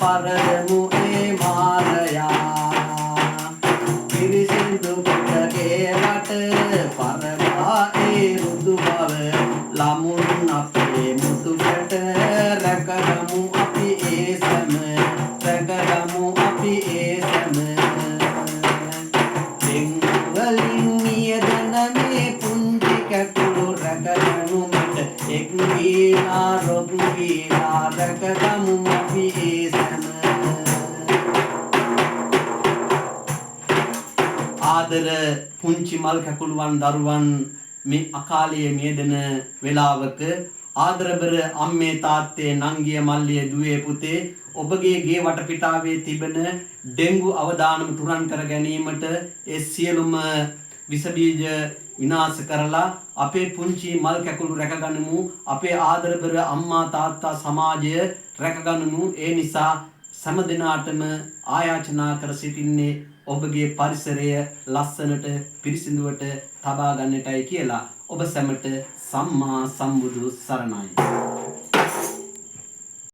පරදමු ඒ මාරයා පිරිසිදු පිටකේ වට පරවා ඒ රුදු බව ළමුන් අපේ මුතුකට රැකගමු අපි ඒ සැම රැකගමු අපි ඒ සැම දෙංවලින් නියදන මේ පුංචි කැකුළු රැකගනු මට එක් වීලා රොක් වීලා රැකගමු අපි ඒ සැම ආදර පුංචි මල් කැකුළුවන් දරුවන් මේ අකාලයේ මියදෙන වේලාවක ආදරබර අම්මේ තාත්තේ නංගිය මල්ලිය දුවේ පුතේ ඔබගේ ගේ වටපිටාවේ තිබෙන ඩෙන්ගු අවදානම තුරන් කර ගැනීමට ඒ සියලුම විස බීජ විනාශ කරලා අපේ පුංචි මල් කැකුළු රැකගනිමු අපේ ආදරබර අම්මා තාත්තා සමාජය රැකගනිමු ඒ නිසා සෑම දිනාටම ආයාචනා කර සිටින්නේ ඔබගේ පරිසරය ලස්සනට පිරිසිදුවට තබා ගන්නටයි කියලා ඔබ සැමට සම්මා සම්බුදු සරණයි